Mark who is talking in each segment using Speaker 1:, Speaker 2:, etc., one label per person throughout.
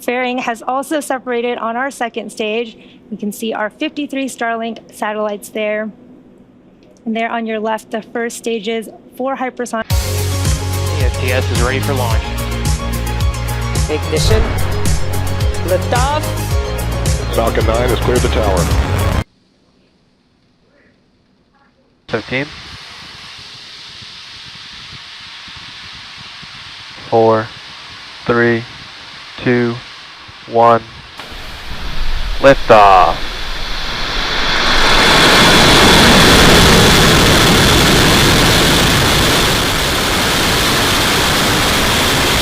Speaker 1: Fairing has also separated on our second stage. You can see our 53 Starlink satellites there. And there on your left, the first stage's 4 hypersonic.
Speaker 2: The STS is ready for launch.
Speaker 3: Ignition. Liftoff.
Speaker 4: Falcon-9 has cleared the tower.
Speaker 2: 15. 4, 3, 2, 1. Liftoff.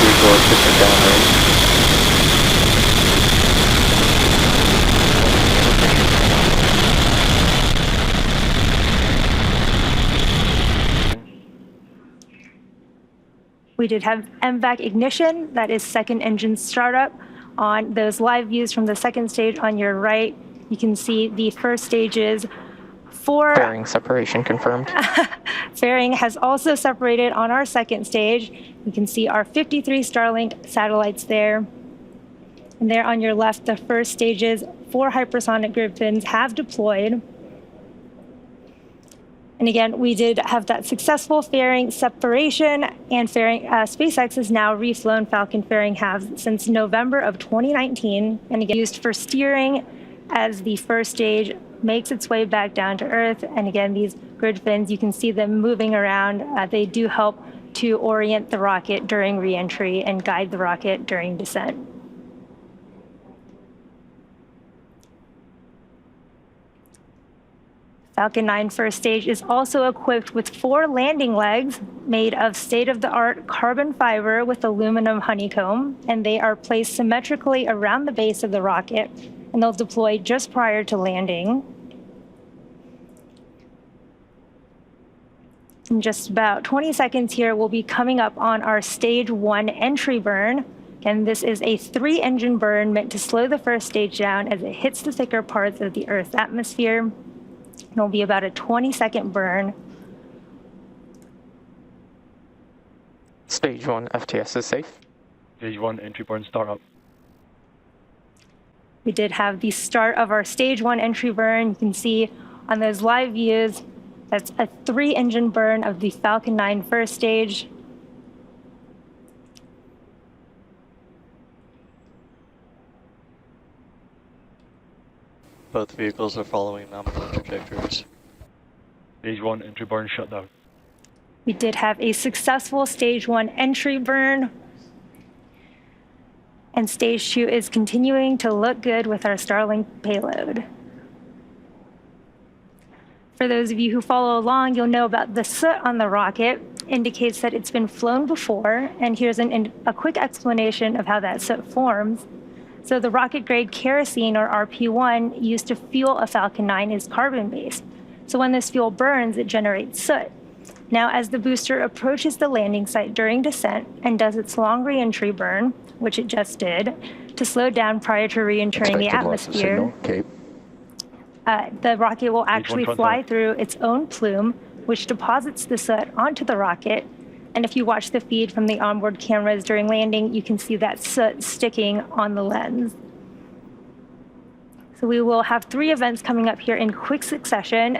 Speaker 2: Vehicle is pushing downrange.
Speaker 1: We did have MVAC ignition, that is second engine startup. On those live views from the second stage on your right, you can see the first stage's 4.
Speaker 3: Fairing separation confirmed.
Speaker 1: Fairing has also separated on our second stage. You can see our 53 Starlink satellites there. And there on your left, the first stage's 4 hypersonic Griffins have deployed. And again, we did have that successful fairing separation, and SpaceX has now reflown Falcon fairing halves since November of 2019, and again used for steering as the first stage makes its way back down to Earth. And again, these grid fins, you can see them moving around. They do help to orient the rocket during re-entry and guide the rocket during descent. Falcon-9 first stage is also equipped with 4 landing legs made of state-of-the-art carbon fiber with aluminum honeycomb, and they are placed symmetrically around the base of the rocket, and they'll deploy just prior to landing. In just about 20 seconds here, we'll be coming up on our stage 1 entry burn. Again, this is a 3-engine burn meant to slow the first stage down as it hits the thicker parts of the Earth's atmosphere. It'll be about a 20-second burn.
Speaker 3: Stage 1 FTS is safe.
Speaker 5: Stage 1 entry burn startup.
Speaker 1: We did have the start of our stage 1 entry burn. You can see on those live views, that's a 3-engine burn of the Falcon 9 first stage.
Speaker 6: Both vehicles are following nominal trajectories.
Speaker 5: Stage 1 entry burn shutdown.
Speaker 1: We did have a successful stage 1 entry burn. And stage 2 is continuing to look good with our Starlink payload. For those of you who follow along, you'll know about the soot on the rocket indicates that it's been flown before. And here's a quick explanation of how that soot forms. So the rocket-grade kerosene, or RP1, used to fuel a Falcon 9 is carbon-based. So when this fuel burns, it generates soot. Now, as the booster approaches the landing site during descent and does its long re-entry burn, which it just did, to slow down prior to re-entering the atmosphere, the rocket will actually fly through its own plume, which deposits the soot onto the rocket. And if you watch the feed from the onboard cameras during landing, you can see that soot sticking on the lens. So we will have 3 events coming up here in quick succession.